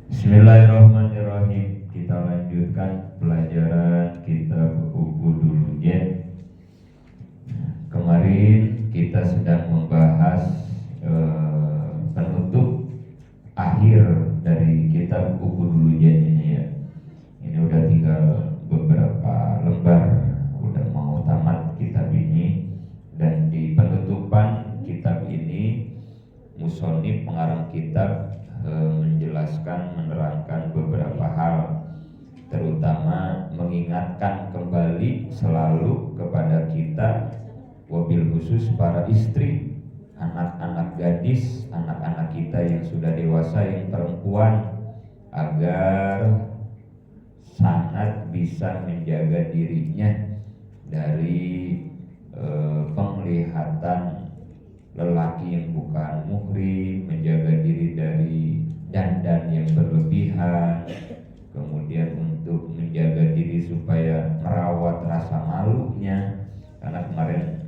Bismillahirrahmanirrahim. Kita lanjutkan pelajaran kitab Ubudulujen. Kemarin kita sedang membahas penutup akhir dari kitab Ubudulujen ini ya. Ini udah tinggal beberapa lembar, udah mau tamat kitab ini. Dan di penutupan kitab ini musonif pengarang kitab menjelaskan, menerangkan beberapa hal, terutama mengingatkan kembali selalu kepada kita, wabil khusus para istri, anak-anak gadis, anak-anak kita yang sudah dewasa, yang perempuan, agar sangat bisa menjaga dirinya dari penglihatan lelaki yang bukan muhrim, menjaga diri dari dandan yang berlebihan, kemudian untuk menjaga diri supaya merawat rasa malunya, karena kemarin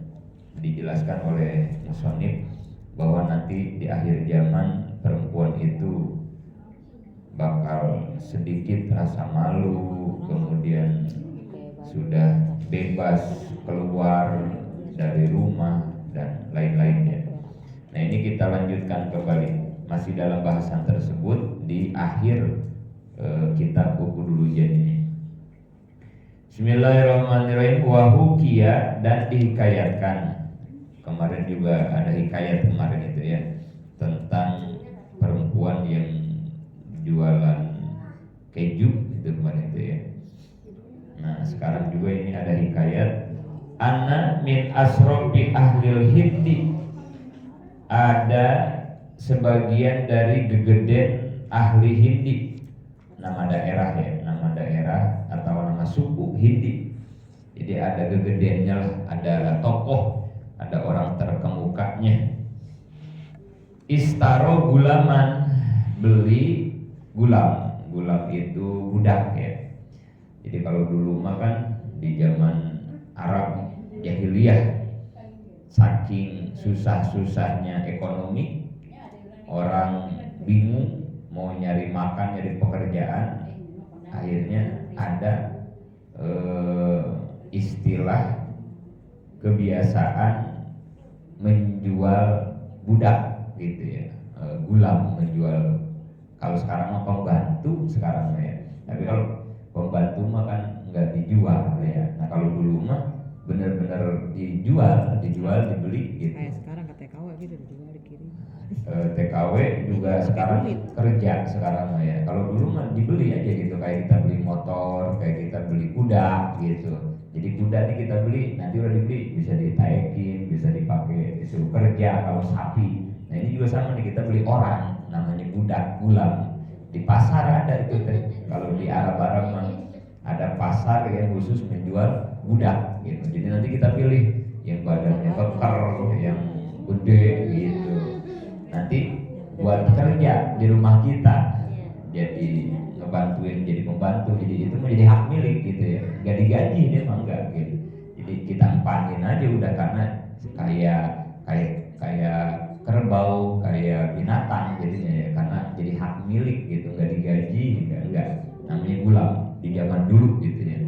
dijelaskan oleh musonif bahwa nanti di akhir zaman perempuan itu bakal sedikit rasa malu, kemudian sudah bebas keluar dari rumah dan lain-lainnya. Nah, ini kita lanjutkan kembali, masih dalam bahasan tersebut di akhir kitab Ubudulujen ini. Bismillahirrahmanirrahim. Wahukia, dan dihikayatkan. Kemarin juga ada hikayat kemarin itu ya, tentang perempuan yang jualan keju itu kemarin itu ya. Nah, sekarang juga ini ada hikayat. Anna min asrofi ahlil hindi, ada sebagian dari gegeden ahli Hindi, nama daerah ya, nama daerah atau nama suku Hindi. Jadi ada gegedennya lah, ada tokoh, ada orang terkemukanya. Istaro gulaman, beli gulam, gulam itu budak ya. Jadi kalau dulu mah kan di zaman Arab jahiliyah, saking susah-susahnya ekonomi, orang bingung mau nyari makan, nyari pekerjaan, akhirnya ada istilah kebiasaan menjual budak gitu ya, gulam, menjual. Kalau sekarang mah pembantu sekarang mah ya, tapi kalau pembantu mah kan nggak dijual ya. Nah, kalau dulu mah benar-benar dijual, dibeli gitu. Kayak sekarang ke TKW gitu, dijual dikirim. TKW juga sekarang kerja sekarang mah ya. Kalau dulu mah dibeli aja gitu, kayak kita beli motor, kayak kita beli kuda gitu. Jadi kuda nih kita beli, nanti udah dibeli bisa ditaekin, bisa dipakai disuruh kerja. Kalau sapi, nah ini juga sama nih, kita beli orang, namanya budak, gulam. Di pasar ada itu teh. Kalau di Arab-Arab mah ada pasar yang khusus menjual budak gitu. Jadi nanti kita pilih yang badannya kekar, yang gede gitu. Nanti buat kerja di rumah kita, jadi ngebantuin, jadi pembantu. Jadi itu menjadi hak milik gitu ya. Gak digaji dia mah enggak gitu. Jadi kita empanin aja udah, karena kayak kerbau, kayak binatang jadinya ya, karena jadi hak milik gitu, nggak digaji, enggak. Namanya gulam di zaman dulu gitu ya.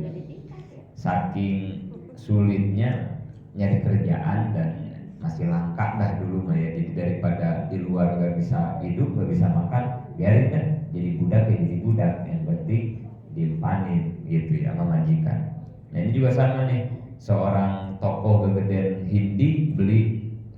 Saking sulitnya nyari kerjaan dan masih langka dah dulu mah ya. Jadi daripada di luar nggak bisa hidup, nggak bisa makan, biarin kan jadi budak ya jadi budak, yang penting diempanin gitu ya sama majikan. Nah, ini juga sama nih, seorang tokoh gegeden Hindi beli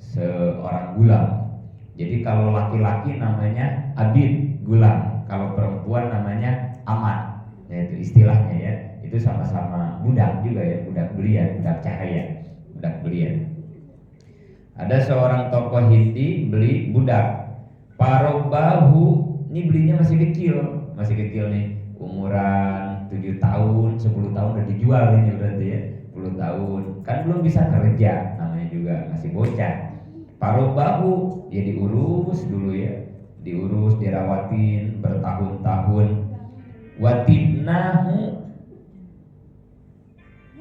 seorang gulam. Jadi kalau laki-laki namanya abid, gulam. Kalau perempuan namanya amat. Nah, itu istilahnya ya. Itu sama-sama budak juga ya, budak belian, budak cahaya, budak belian. Ada seorang tokoh Hindi beli budak. Parobahu, ini belinya masih kecil nih, umuran 7 tahun, 10 tahun udah dijual ini berarti ya, 10 tahun. Kan belum bisa kerja, namanya juga masih bocah. Parobahu, ya diurus dulu ya, diurus, dirawatin bertahun-tahun. Watibnahu,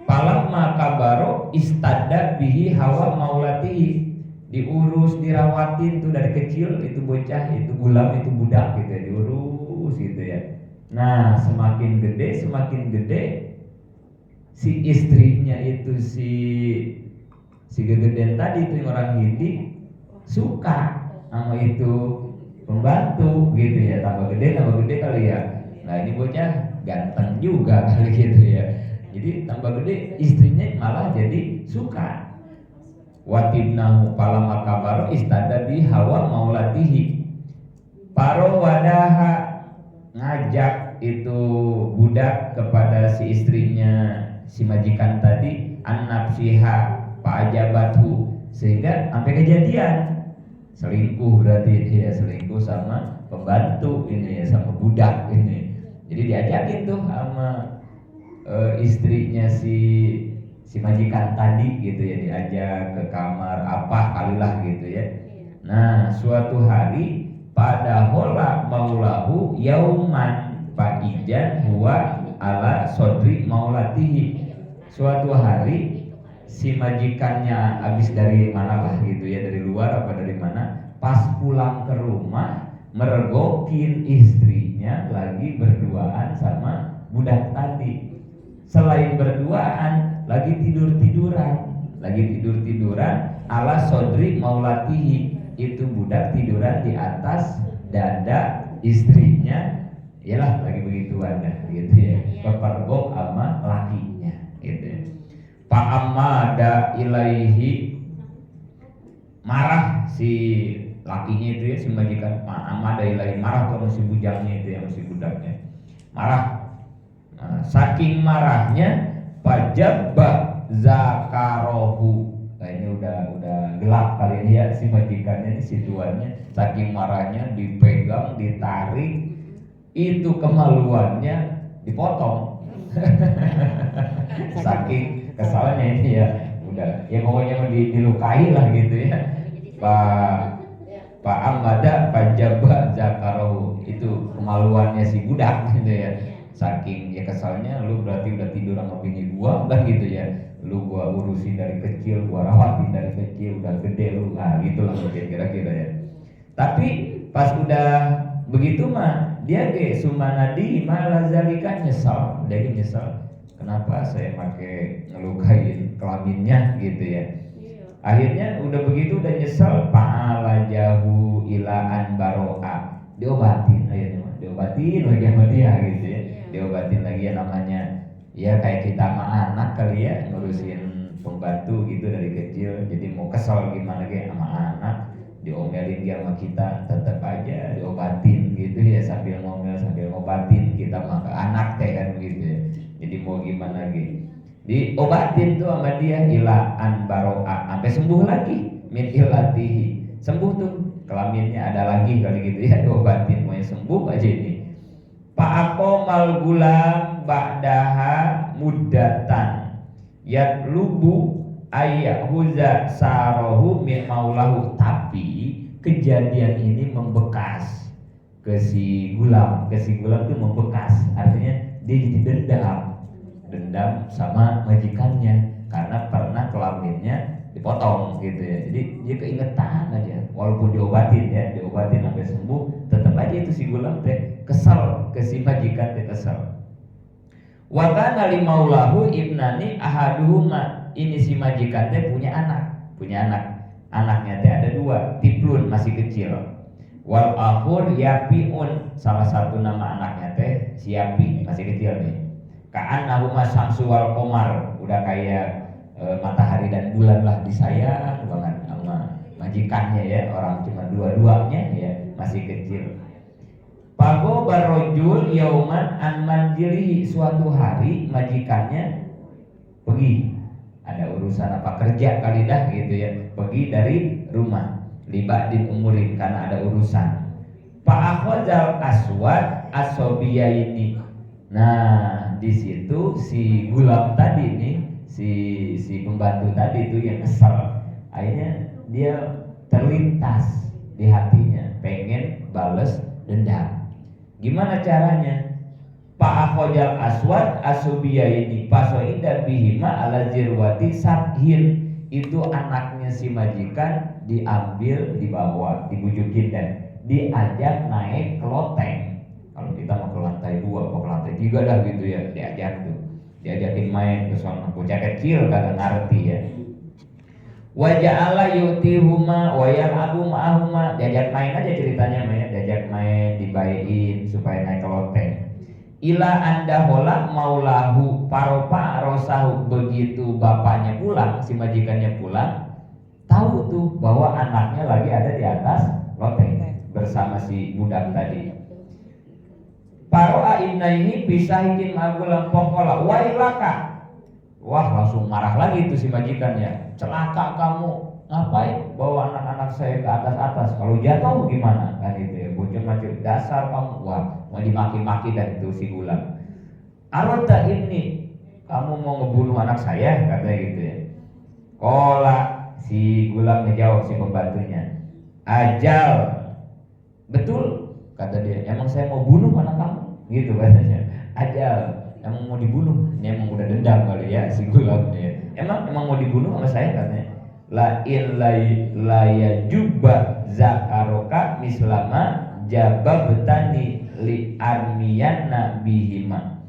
falamma kabaro istada bihi hawa maulatihi, diurus, dirawatin tuh dari kecil, itu bocah, itu gulam, itu budak gitu ya, diurus terus gitu ya. Nah semakin gede si istrinya itu si gegeden tadi itu yang orang Hindi suka sama itu pembantu gitu ya, tambah gede kali ya. Nah ini bocah ganteng juga kali gitu ya, jadi tambah gede istrinya malah jadi suka. Watibnahu palama kabaro istada bi hawa maulatihi, paro wadaha ngajak itu budak kepada si istrinya si majikan tadi, an-nafsiha fa'ajabathu, sehingga sampai kejadian selingkuh. Berarti ya selingkuh sama pembantu ini ya, sama budak ini. Jadi diajakin tuh sama istrinya si majikan tadi gitu ya, diajak ke kamar apa kalilah gitu ya. Nah suatu hari pada hola maulahu yauman fa'ijan huwa ala sodri maulatihi, suatu hari si majikannya habis dari mana lah gitu ya, dari luar apa dari mana, pas pulang ke rumah mergokin istrinya lagi berduaan sama budak tadi. Selain berduaan lagi tidur-tiduran ala sodri maulatihi, itu budak tiduran di atas dada istrinya. Iyalah lagi begituan dah gitu ya, pepergok sama lakinya gitu ya. Pak Amada ilaihi, marah si lakinya itu ya, si majikan. Pak Amada ilaihi, marah tuh si bujangnya itu ya, si budaknya marah. Nah, saking marahnya pajabba zakarohu. Nah ini udah gelap kali ini ya, si majikannya ini, si tuannya saking marahnya dipegang, ditarik, itu kemaluannya dipotong. Saking kesalnya ini ya, udah ya pokoknya dilukai lah gitu ya. Pak Amada pajabba zakarohu, itu kemaluannya si budak gitu ya. Saking ya kesalnya, lu berarti udah tidur sama bini gua kan gitu ya, lu gua urusin dari kecil, gua rawatin dari kecil, udah gede lu, nah gitu lah kira-kira ya. Tapi pas udah begitu mah dia ke sumanadi malah zalika, nyesal, dia nyesal kenapa saya pakai ngelukain kelaminnya gitu ya. Akhirnya udah begitu udah nyesal, pa'ala jahu ilaan baro'a, diobatin akhirnya, diobatin lagi sama dia gitu ya, diobatin lagi ya, namanya ya kayak kita sama anak kali ya, ngurusin pembantu gitu dari kecil, jadi mau kesel gimana kayak sama anak, diomelin dia sama kita, tetap aja diobatin gitu ya, sambil ngomel sambil ngobatin kita sama anak kayak kan gitu ya. Jadi mau gimana gitu, diobatin tuh sama dia, ilaan baro'a, sampai sembuh lagi, min ilatihi, sembuh tuh kelaminnya ada lagi kali gitu ya, diobatin mau sembuh aja ini. Fa'aqomal gulam ba'daha muddatan yatlubu ayyahuza sarohu min maulahu, tapi kejadian ini membekas ke si gulam itu membekas, artinya dia jadi dendam sama majikannya karena pernah kelaminnya dipotong gitu ya. Jadi dia keingetan aja, walaupun diobatin sampai sembuh, tetap aja itu si gulam teh kesal ke si majikan teh kesal. Wa kana limaulahu ibnani ahaduhuma, ini si majikan teh punya anak, anaknya teh ada dua, tiplun masih kecil. Wal akhur yapiun, salah satu nama anaknya teh si Yapi, masih kecil nih. Ka'annahuma syamsu wal qamar, udah kayak matahari dan bulan lah, disayang banget sama majikannya ya, orang cuma dua-duanya ya, masih kecil. Pago barojul yauman an manjilihi, suatu hari majikannya pergi, ada urusan apa kerja kali dah gitu ya, pergi dari rumah, libadin umurin karena ada urusan. Fa'akhadzal aswad asobiyaini. Nah, di situ si gulam tadi nih, si pembantu tadi itu yang kesal, akhirnya dia terlintas di hatinya pengen bales dendam. Gimana caranya? Fa'akhadzal aswad asobiyaini fasoida bihima ala zirwati sabhin, itu anaknya si majikan diambil, dibawa, dibujukin dan diajak naik ke loteng. Kalau kita tiga dah gitu ya, diajak tuh, diajakin main ke sono, bocah kecil kagak ngerti ya. Wa ja'ala yutihuma wa yal'abu ma'ahuma, diajak main aja ceritanya mah ya, diajak main, dibayain supaya naik ke loteng. Ila anda hola maulahu paropa rosahu, begitu bapaknya pulang, si majikannya pulang, tahu tuh bahwa anaknya lagi ada di atas loteng bersama si budak tadi. Paroa inaihi pisahikin magulang pokola wailaka, wah langsung marah lagi tuh si majikannya, celaka kamu, ngapain bawa anak-anak saya ke atas-atas, kalau jatuh gimana kan itu ya, bocah macam dasar kamu, wah mau dimaki-maki dan itu si Gulam. Arota ini, kamu mau ngebunuh anak saya katanya gitu ya. Kola si Gulam ngejawab si pembantunya, ajal, betul kata dia, emang saya mau bunuh anak kamu gitu katanya. Ajal, emang mau dibunuh, ini emang udah dendam kali ya si Gulam ya. Emang mau dibunuh sama saya katanya. La illaya juba zakaroka mislama jababtani li armiyana bihima.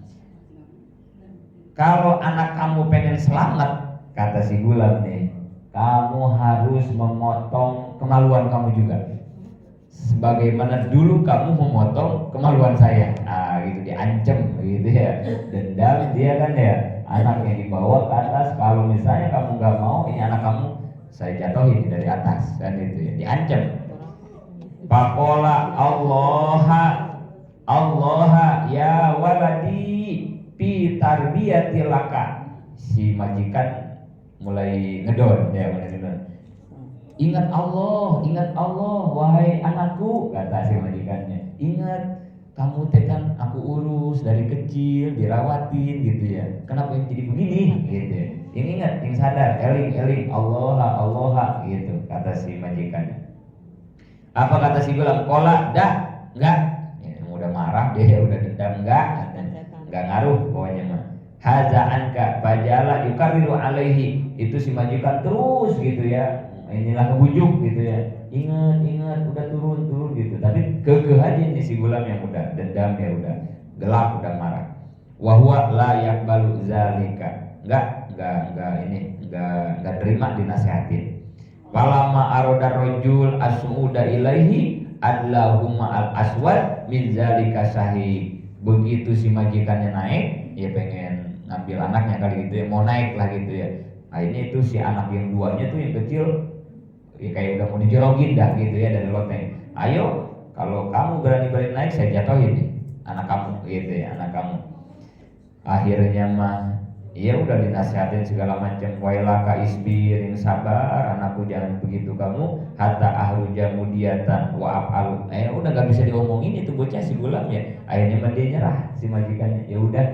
Kalau anak kamu pengen selamat, kata si Gulam nih, kamu harus memotong kemaluan kamu juga, sebagaimana dulu kamu memotong kemaluan saya. Ah gitu, diancam gitu ya, dendam dia kan ya, anaknya dibawa ke atas, kalau misalnya kamu nggak mau, ini anak kamu saya jatuhin dari atas kan itu ya, diancam. Pakola Allah ya waladi pi tarbiyati laka, si majikan mulai ngedon ya, mulai ngedon. Ingat Allah wahai anakku, kata si majikannya. Ingat kamu teh kan aku urus dari kecil, dirawatin gitu ya, kenapa yang jadi begini gitu ya. Yang ingat, yang sadar, eling Allah gitu, kata si majikannya. Apa kata si Gulam? Kola dah, enggak ya, udah marah dia, udah dendam, enggak ngaruh pokoknya mah. Haza anka fajala yukarriru alaihi, itu si majikan terus gitu ya, inilah ngebujuk gitu ya, ingat udah turun gitu, tapi kekeh aja nih si Gulam yang udah dendam ya, udah gelap, udah marah. Wahwa la yakbalu zalika, enggak terima dinasehatin. Walama aroda rojul as'uda ilaihi adlahuma al aswad min zalika sahih. Begitu si majikannya naik, ya pengen ngambil anaknya kali gitu ya, mau naik lah gitu ya. Akhirnya itu si anak yang duanya tuh yang kecil, ya kayak udah mau dijorogin dah gitu ya dari loteng. Ayo, kalau kamu berani naik, saya jatuhin nih anak kamu gitu ya, anak kamu. Akhirnya mah iya udah dinasehatin segala macam, wailaka isbir, yang sabar anakku, jangan begitu kamu, hatta ahruja mudiatan wa af'al. Udah gak bisa diomongin itu bocah si Gulam ya. Akhirnya mah dia nyerah si majikannya. Ya udah,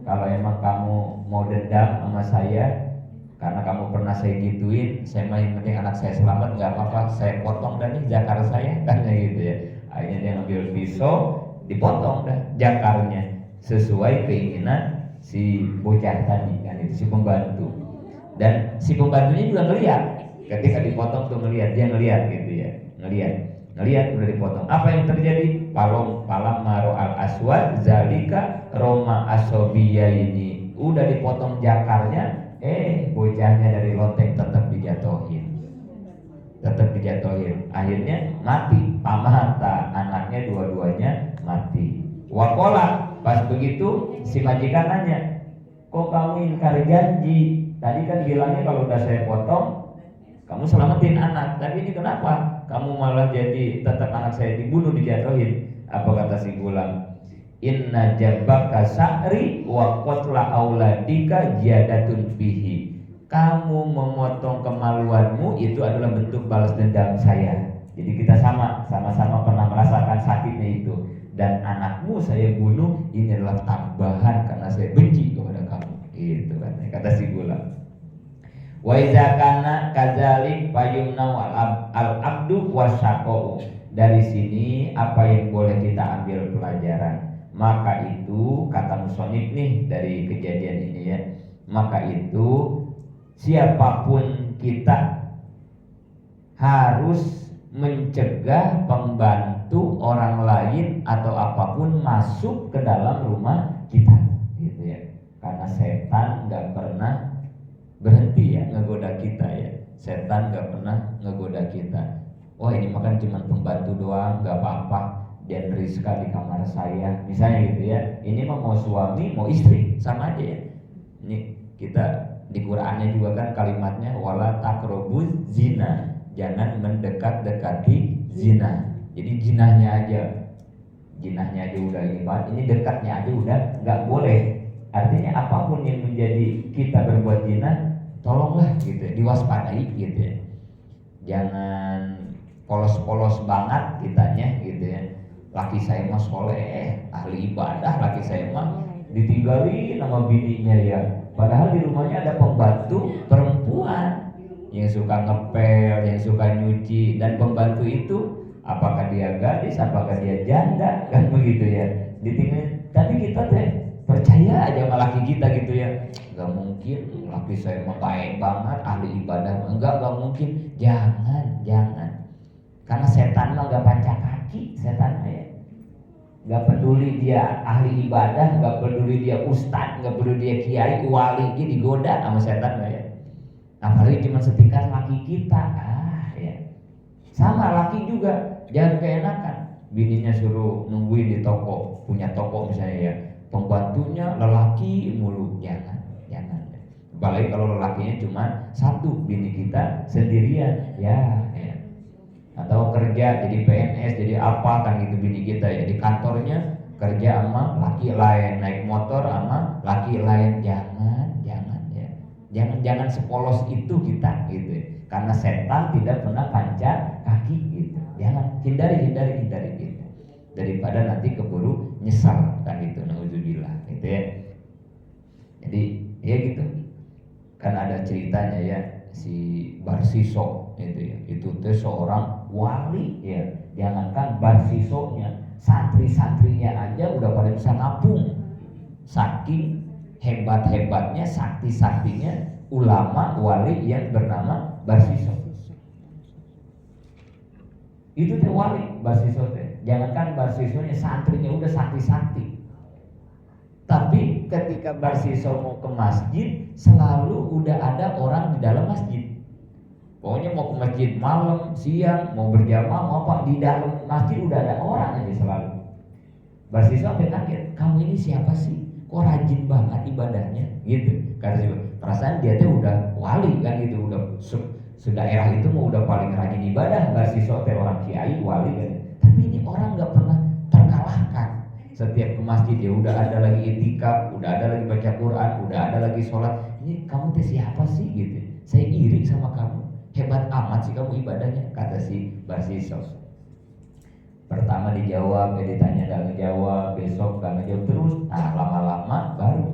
kalau emang kamu mau dendam sama saya karena kamu pernah saya gituin, saya mah yang penting anak saya selamat, nggak apa-apa, saya potong dah nih jakar saya kan gitu ya. Akhirnya dia ngambil pisau, dipotong dah jakarnya sesuai keinginan si bocah tadi kan, itu si pembantu. Dan si pembantunya juga ngelihat ketika dipotong tuh, dia ngelihat gitu ya, ngelihat udah dipotong. Apa yang terjadi? Palam maro al aswad zalika roma asobiya, ini udah dipotong jakarnya, bocahnya dari loteng tetap dijatuhin. Akhirnya mati, pamata anaknya dua-duanya mati. Wakola, pas begitu si majikan nanya, kok kamu ingkar janji? Tadi kan bilangnya kalau udah saya potong kamu selamatin anak, tapi ini kenapa kamu malah jadi tetap anak saya dibunuh, dijatuhin? Apa kata si Gulam? Inna jabaka sa'ri wa qatla auladika jiadatun bihi. Kamu memotong kemaluanmu itu adalah bentuk balas dendam saya. Jadi kita sama-sama pernah merasakan sakitnya itu. Dan anakmu saya bunuh, ini adalah tambahan karena saya benci kepada kamu. Itu kata si Gulam. Wa iza kana kadzalik fayumna al abdu wasyaqau. Dari sini apa yang boleh kita ambil pelajaran? Maka itu kata musonif nih dari kejadian ini ya, maka itu siapapun kita harus mencegah pembantu membantu orang lain atau apapun masuk ke dalam rumah kita, gitu ya. Karena setan nggak pernah berhenti ya ngegoda kita ya. Setan nggak pernah ngegoda kita. Wah ini makan cuma pembantu doang, nggak apa-apa. Dan Rizka di kamar saya, misalnya gitu ya. Ini mah mau suami, mau istri, sama aja ya. Ini kita di Qur'annya juga kan kalimatnya wala taqrabuz zina, jangan mendekat-dekati zina. Jadi jinahnya aja udah ibadah, ini dekatnya aja udah nggak boleh. Artinya apapun yang menjadi kita berbuat zina, tolonglah gitu, diwaspadai gitu ya. Jangan polos-polos banget kitanya gitu ya. Laki saya mah soleh, ahli ibadah, laki saya mah ditinggalin sama bininya ya. Padahal di rumahnya ada pembantu perempuan yang suka ngepel, yang suka nyuci, dan pembantu itu apakah dia gadis, apakah dia janda, kan begitu ya. Ditinggalin, tapi kita teh percaya aja sama laki kita gitu ya. Gak mungkin laki saya mah baik banget, ahli ibadah, enggak mungkin. Jangan. Karena setan mah gak panjang kaki, setan ya. Gak peduli dia ahli ibadah, gak peduli dia ustadz, gak peduli dia kiai, wali, dia digoda sama setan ya. Apalagi cuma setingkat laki kita, ya. Sama laki juga, jangan keenakan. Bininya suruh nungguin di toko, punya toko misalnya ya. Pembantunya lelaki mulu, jangan. Apalagi kalau lelakinya cuma satu, bini kita sendirian, ya. Atau kerja jadi PNS, jadi apa kan gitu bini kita ya, di kantornya kerja sama laki lain, naik motor sama laki lain, jangan sepolos itu kita gitu ya. Karena setan tidak pernah panjang kaki gitu. Jangan, hindari gitu. Daripada nanti keburu nyesal kan gitu, naudzubillah gitu ya. Jadi ya gitu. Kan ada ceritanya ya, si Barsiso itu ya, itu tuh seorang wali ya. Jangankan Barsisonya, santri-santrinya aja udah pada bisa ngapung. Saking hebat-hebatnya, sakti-saktinya ulama wali yang bernama Barsiso. Itu teh wali Barsiso teh. Jangankan Barsisonya, santrinya udah sakti-sakti. Tapi ketika Barsiso mau ke masjid, selalu udah ada orang di dalam masjid. Pokoknya mau ke masjid malam, siang, mau berjamaah, mau apa, di dalam masjid udah ada orang aja selalu. Barsiso sampai kaget, kamu ini siapa sih? Kok rajin banget ibadahnya? Gitu. Karena perasaan dia tuh udah wali kan gitu, udah sedaerah itu mau udah paling rajin ibadah. Barsiso teh orang kiai, wali kan. Tapi ini orang nggak pernah terkalahkan. Setiap ke masjid dia udah ada lagi itikaf, udah ada lagi baca Quran, udah ada lagi sholat. Ini kamu teh siapa sih gitu? Saya iri sama kamu. Hebat amat sih kamu ibadahnya, kata si Barsiso. Pertama dijawab, ditanya gak ngejawab, besok gak ngejawab terus. Nah lama-lama baru,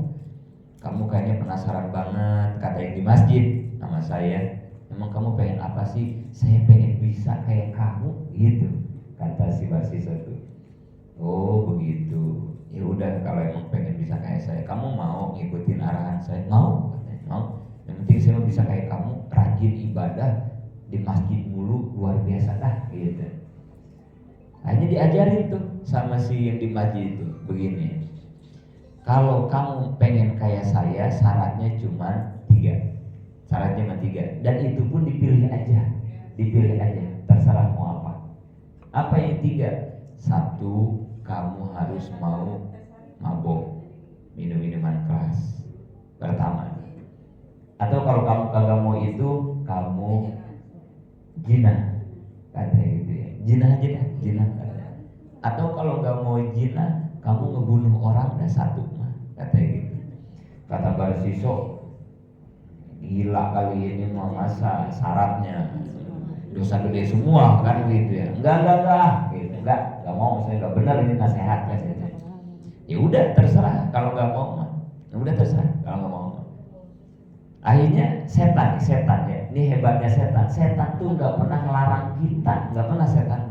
kamu kayaknya penasaran banget, kata yang di masjid sama saya. Emang kamu pengen apa sih? Saya pengen bisa kayak kamu gitu, kata si Barsiso itu. Oh begitu. Ya udah, kalau emang pengen bisa kayak saya, kamu mau ngikutin arahan saya? Mau, katanya, mau. Yang penting saya mau bisa kayak kamu, rajin ibadah di masjid mulu, luar biasa dah gitu. Hanya diajarin tuh sama si yang di masjid itu begini. Kalau kamu pengen kayak saya, syaratnya cuma 3. Syaratnya cuma 3. Dan itu pun dipilih aja. Terserah mau apa. Apa yang 3? 1, kamu harus mau mabok, minum minuman keras pertama. Atau kalau kamu kagak mau itu, kamu jinah, katanya gitu ya. Jinah aja dah, jinah katanya. Atau kalau nggak mau jinah, kamu ngebunuh orang dah 1 mah, katanya gitu. Kata Barsiso, gila kali ini mah, masa syaratnya dosa gede semua kan gitu ya. Enggak gitu. Enggak mau, saya nggak benar ini nasihat katanya. Ya udah terserah, kalau nggak mau mah. Ya udah terserah kalau nggak mau. Akhirnya setan ya, ini hebatnya setan. Setan tuh nggak pernah ngelarang kita, nggak pernah setan.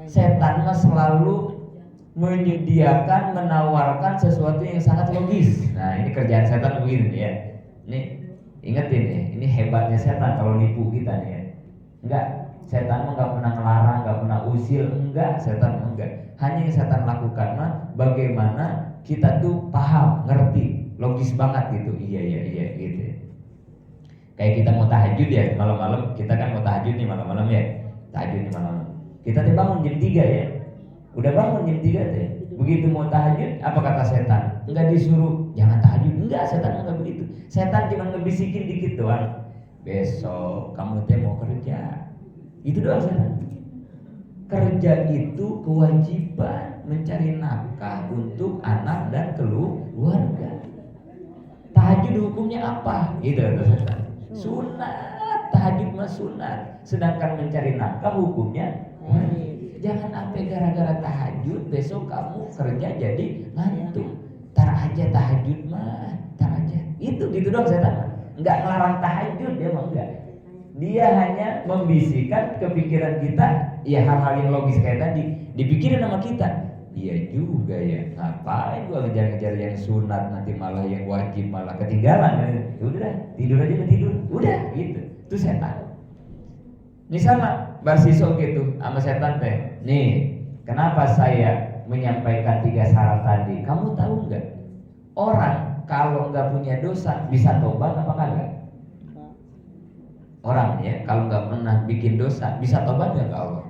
Setan mah selalu menyediakan, menawarkan sesuatu yang sangat logis. Nah ini kerjaan setan begini ya. Ini ingetin ya, ini hebatnya setan kalau nipu kita nih ya. Enggak, Setan mah nggak pernah ngelarang, nggak pernah usil, enggak, setan mah enggak. Hanya yang setan lakukan mah bagaimana kita tuh paham, ngerti, logis banget gitu. Iya gitu. Kayak kita mau tahajud ya malam-malam, kita kan mau tahajud nih malam-malam ya. Tahajud nih malam-malam. Kita tuh bangun jam 3 ya. Udah bangun jam 3 teh. Begitu mau tahajud, apa kata setan? Enggak disuruh jangan tahajud. Enggak, setan enggak begitu. Setan cuma ngebisikin dikit doang. Besok kamu teh mau kerja. Itu doang setan. Kerja itu kewajiban mencari nafkah untuk anak dan keluarga. Tahajud hukumnya apa? Itu kata setan. Sunat, tahajud mah sunat. Sedangkan mencari nafkah hukumnya wajib. Jangan sampai gara-gara tahajud besok kamu kerja jadi ngantuk. Tar aja tahajud mah, tar aja. Itu gitu doang setan. Enggak ngelarang tahajud dia mah enggak. Dia hanya membisikkan kepikiran kita, ya hal-hal yang logis kayak tadi dipikirin sama kita. Iya juga ya, ngapain gua ngejar-ngejar yang sunat nanti malah yang wajib malah ketinggalan. Ya udah, tidur aja udah tidur. Udah gitu. Itu setan. Ini sama Barsiso gitu sama setan teh. Nih, kenapa saya menyampaikan 3 syarat tadi? Kamu tahu nggak? Orang kalau nggak punya dosa bisa tobat apa kagak? Orang ya kalau nggak pernah bikin dosa bisa tobat nggak ke Allah?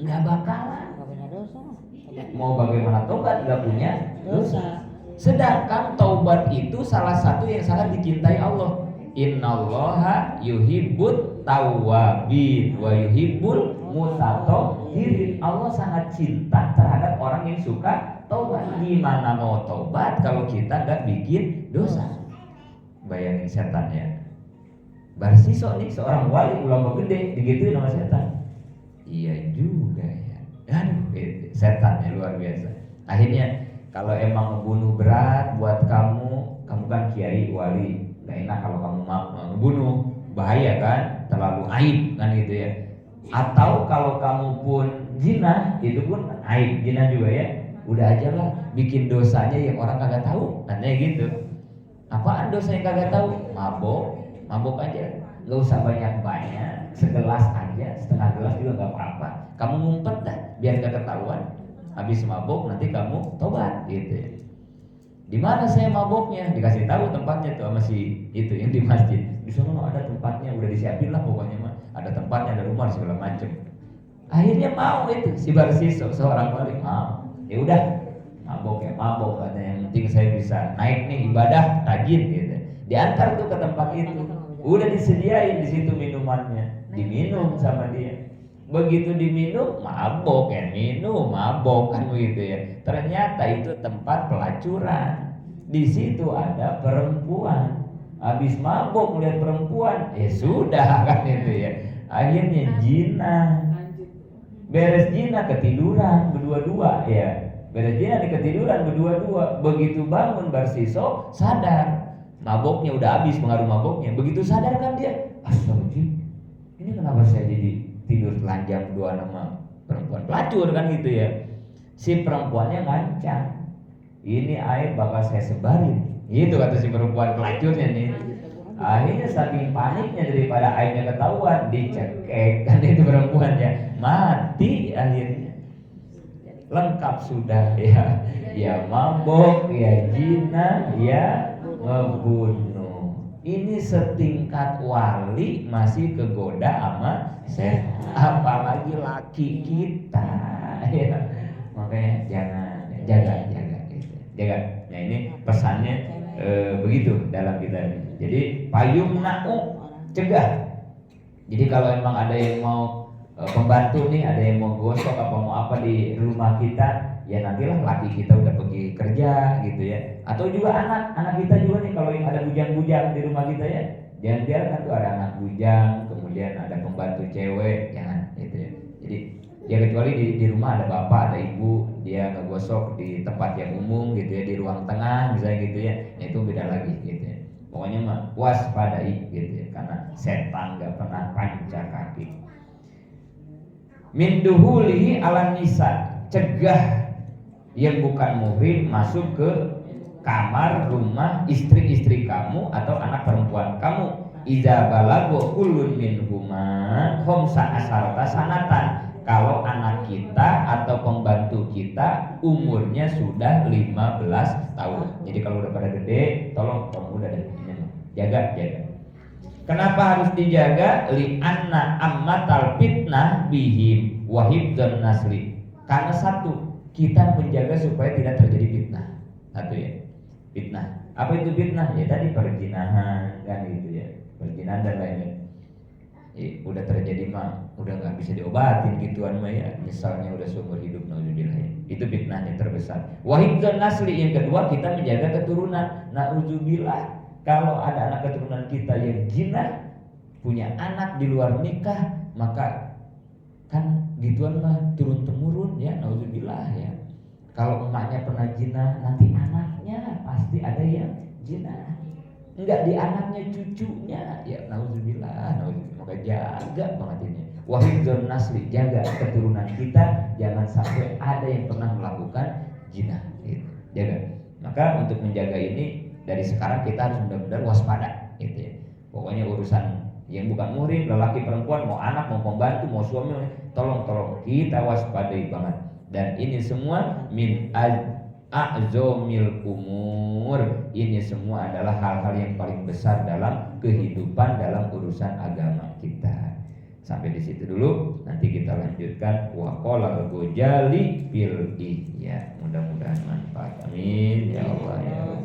Nggak bakalan. Nggak punya dosa. Mau bagaimana tobat nggak punya dosa. Sedangkan taubat itu salah satu yang sangat dicintai Allah. Innallaha yuhibbut tawwabin wa yuhibbul mutatahhirin. Allah sangat cinta terhadap orang yang suka taubat. Gimana mau taubat kalau kita nggak bikin dosa? Bayangin setan ya. Barsiso nih seorang wali ulama gede digituin sama setan. Iya juga ya. Aduh, setan ya luar biasa. Akhirnya kalau emang ngebunuh berat buat kamu kan kiai wali, nggak enak kalau kamu ngebunuh, bahaya kan, terlalu aib kan gitu ya. Atau kalau kamu pun zina, itu pun aib, zina juga ya. Udah aja lah bikin dosanya yang orang kagak tahu, katanya gitu. Apaan dosa yang kagak tahu? Mabok aja, nggak usah banyak-banyak, segelas aja, setengah gelas juga nggak apa-apa. Kamu ngumpet dah, biar nggak ketahuan. Habis mabok nanti kamu tobat, gitu ya. Di mana saya maboknya? Dikasih tahu tempatnya tuh sama si itu yang di masjid. Di sana ada tempatnya, udah disiapin lah pokoknya mah. Ada tempatnya, ada rumah segala macem. Akhirnya mau itu si Barsiso seorang wali mau. Ya udah, mabok ya mabok, katanya yang penting saya bisa naik nih ibadah rajin gitu. Diantar tuh ke tempat itu. Udah disediain di situ minumannya, diminum sama dia. Begitu diminum mabok ya, minum mabok kan begitu ya. Ternyata itu tempat pelacuran. Di situ ada perempuan. Habis mabok melihat perempuan, ya sudah kan itu ya. Akhirnya zina. Beres zina ketiduran berdua-dua ya. Beres zina ketiduran berdua-dua. Begitu bangun Barsiso sadar. Maboknya udah habis, pengaruh maboknya. Begitu sadar kan dia, astagfirullah, ini kenapa saya jadi tidur telanjang dua nama perempuan pelacur kan gitu ya. Si perempuannya ngancam, ini air bakal saya sebarin. Itu kata si perempuan pelacurnya nih. Akhirnya saking paniknya daripada airnya ketahuan, dicekek kan itu perempuannya, mati akhirnya. Lengkap sudah ya, ya mabok, ya zina, ya ngebunuh. Ini setingkat wali masih kegoda sama setan, apalagi laki kita ya. Makanya jangan jaga gitu. Jaga. Nah ini pesannya begitu dalam kita ini. Jadi payung na'u, cegah. Jadi kalau emang ada yang mau pembantu nih, ada yang mau gosok apa mau apa di rumah kita, ya nantilah laki kita udah pergi kerja gitu ya. Atau juga anak kita juga nih, kalau yang ada bujang-bujang di rumah kita ya, jangan biarkan tuh ada anak bujang, kemudian ada pembantu cewek, jangan gitu ya. Jadi ya kecuali di rumah ada bapak, ada ibu, dia ngegosok di tempat yang umum gitu ya, di ruang tengah misalnya gitu ya, itu beda lagi gitu ya. Pokoknya mah waspadai gitu ya, karena setan gak pernah panjang kaki. Min duhulihi ala nisa, cegah yang bukan muhrim masuk ke kamar rumah istri-istri kamu atau anak perempuan kamu. Iza balago kullun minhuma khamsa asharata sanatan. Kalau anak kita atau pembantu kita umurnya sudah 15 tahun. Jadi kalau udah pada gede, tolong kamu udah deh, jaga. Kenapa harus dijaga? Li anna ammatal fitnah bihim wa hifdzun nasli. Karena satu, kita menjaga supaya tidak terjadi fitnah. Satu ya, fitnah. Apa itu fitnah? Ya tadi perzinahan kan gitu ya. Perzinahan dan lainnya. Udah terjadi mah udah nggak bisa diobatin gituan mah ya, misalnya udah seumur hidup, naudzubillah ya. Itu fitnahnya terbesar. Wahibdzun nasli, yang kedua kita menjaga keturunan. Naudzubillah kalau ada anak keturunan kita yang zina, punya anak di luar nikah, maka kan gituan mah turun temurun ya, naudzubillah ya. Kalau emaknya pernah zina, nanti anaknya pasti ada yang zina. Enggak di anaknya, cucunya ya, naudzubillah. Maka jaga banget ini. Wahibdzun nasli, jaga keturunan kita jangan sampai ada yang pernah melakukan zina gitu. Jaga. Maka untuk menjaga ini dari sekarang kita harus benar-benar waspada gitu ya. Pokoknya urusan yang bukan muhrim, lelaki perempuan, mau anak, mau pembantu, mau suami, tolong kita waspadai banget. Dan ini semua min a'zomil umur. Ini semua adalah hal-hal yang paling besar dalam kehidupan, dalam urusan agama kita. Sampai di situ dulu, nanti kita lanjutkan waqala al-Ghazali fil ihya. Mudah-mudahan manfaat. Amin ya Allah ya Rabbal